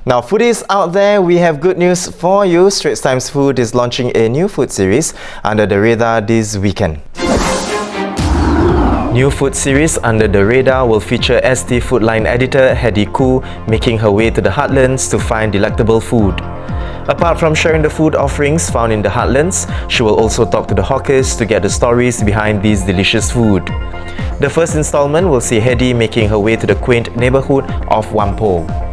Now, foodies out there, we have good news for you. Straits Times Food is launching a new food series under the radar this weekend. New food series Under the Radar will feature ST Foodline editor Hedy Khoo making her way to the heartlands to find delectable food. Apart from sharing the food offerings found in the heartlands, she will also talk to the hawkers to get the stories behind these delicious food. The first installment will see Hedy making her way to the quaint neighbourhood of Whampoa.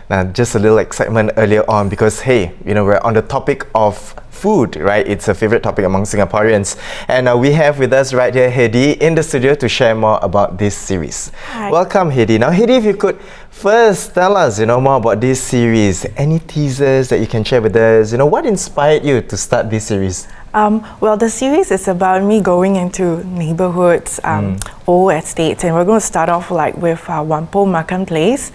Now, just a little excitement earlier on because, hey, we're on the topic of food, right? It's a favorite topic among Singaporeans. And we have with us right here Hedy in the studio to share more about this series. Hi. Welcome, Hedy. Now, Hedy, if you could first tell us, more about this series. Any teasers that you can share with us? What inspired you to start this series? Well, the series is about me going into neighborhoods, old estates, and we're going to start off with Whampoa Makan Place.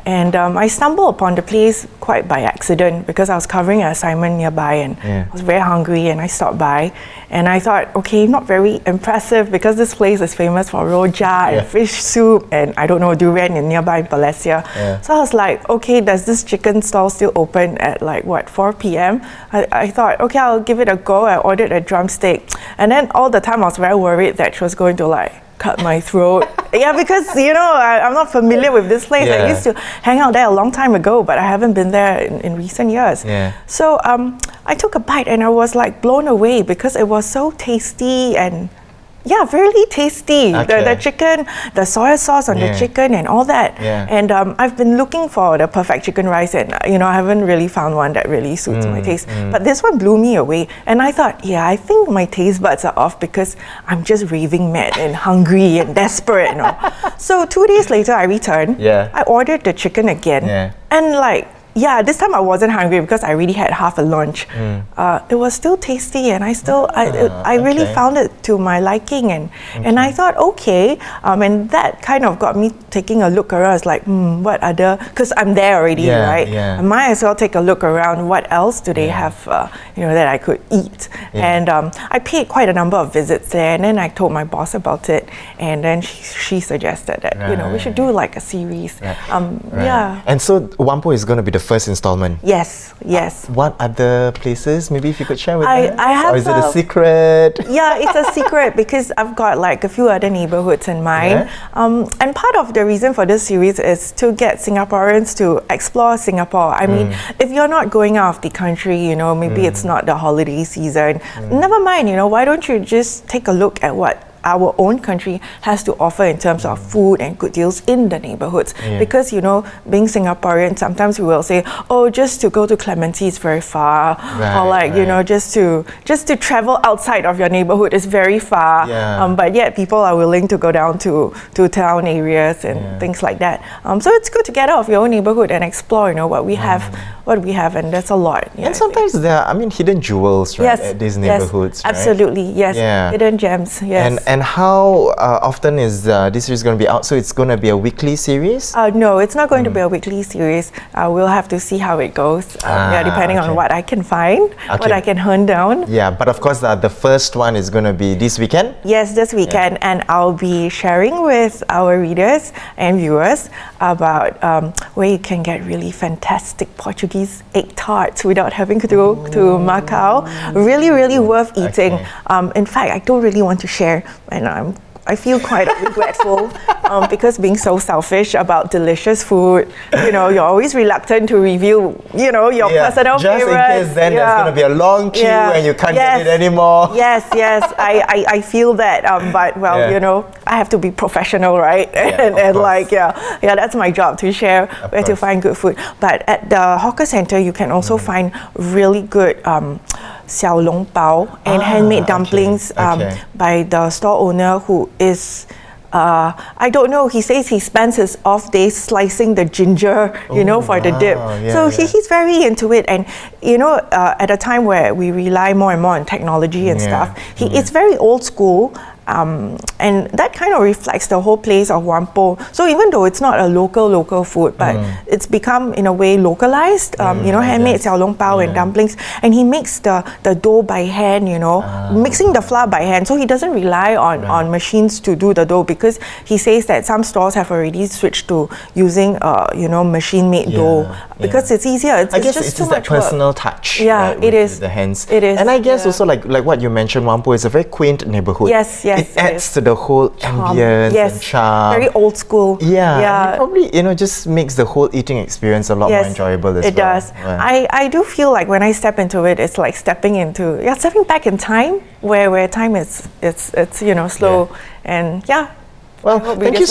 And I stumbled upon the place quite by accident because I was covering an assignment nearby and I was very hungry and I stopped by and I thought, okay, not very impressive because this place is famous for rojak and fish soup and I don't know, durian in nearby Valencia. So I was like, okay, does this chicken stall still open at 4 p.m? I thought, okay, I'll give it a go. I ordered a drumstick and then all the time I was very worried that she was going to cut my throat. Because I'm not familiar with this place. I used to hang out there a long time ago, but I haven't been there in recent years. So I took a bite and I was blown away because it was so tasty and really tasty. The chicken, the soy sauce on the chicken and all that. And I've been looking for the perfect chicken rice and I haven't really found one that really suits my taste. But this one blew me away and I thought, I think my taste buds are off because I'm just raving mad and hungry and desperate. So 2 days later I returned. I ordered the chicken again and this time I wasn't hungry because I already had half a lunch. It was still tasty and I really found it to my liking and I thought, okay, and that kind of got me taking a look around. I was like, what other, because I'm there already, right? I might as well take a look around. What else do they have, that I could eat? And I paid quite a number of visits there and then I told my boss about it and then she suggested that, we should do a series. And so Whampoa is going to be the first installment. Yes. What other places? Maybe if you could share with us? I have, or is it a secret? It's a secret because I've got a few other neighborhoods in mind. And part of the reason for this series is to get Singaporeans to explore Singapore. I mean, if you're not going out of the country, maybe it's not the holiday season. Never mind, why don't you just take a look at what our own country has to offer in terms of food and good deals in the neighborhoods. Because, being Singaporean, sometimes we will say, oh, just to go to Clementi is very far. Or just to travel outside of your neighborhood is very far. But yet people are willing to go down to town areas and things like that. So it's good to get out of your own neighborhood and explore, what we have, and that's a lot. And sometimes there are, hidden jewels, right, at these neighborhoods, right? Absolutely, hidden gems, And how often is this series going to be out? So it's going to be a weekly series? No, it's not going to be a weekly series. We'll have to see how it goes. Depending on what I can find, what I can hunt down. But of course, the first one is going to be this weekend? Yes, this weekend. And I'll be sharing with our readers and viewers about where you can get really fantastic Portuguese egg tarts without having to go to Macau. Really, really worth eating. In fact, I don't really want to share. And I feel quite regretful because being so selfish about delicious food, you're always reluctant to reveal, your personal just favorites. Just in case then there's going to be a long queue and you can't get it anymore. Yes, I feel that. But I have to be professional, right? and that's my job to share where to find good food. But at the hawker center, you can also find really good xiao long bao and handmade dumplings by the store owner who is I don't know, he says he spends his off days slicing the ginger, for the dip. He's very into it. And, at a time where we rely more and more on technology and stuff, it's very old school. and that kind of reflects the whole place of Whampoa. So even though it's not a local food, but it's become in a way localized. Handmade xiao long bao and dumplings, and he makes the dough by hand. Mixing the flour by hand. So he doesn't rely on machines to do the dough, because he says that some stores have already switched to using machine-made dough, because it's easier. It's just too that much work. personal touch. Yeah, right, it is. with the hands. It is. And I guess also like what you mentioned, Whampoa is a very quaint neighborhood. Yes. It adds to the whole ambience and charm. Very old school. Yeah. And it probably just makes the whole eating experience a lot more enjoyable as well. It does. Yeah. I do feel like when I step into it, it's like stepping back in time, where time is slow and Well, thank you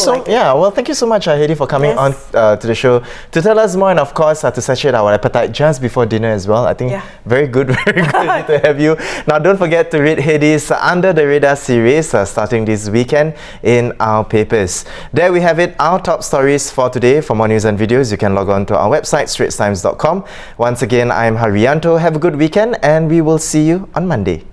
so much, Hedy, for coming on to the show to tell us more, and of course to satiate our appetite just before dinner as well. I think very good to have you. Now, don't forget to read Hedy's Under the Radar series starting this weekend in our papers. There we have it, our top stories for today. For more news and videos, you can log on to our website, straitstimes.com. Once again, I'm Haryanto. Have a good weekend, and we will see you on Monday.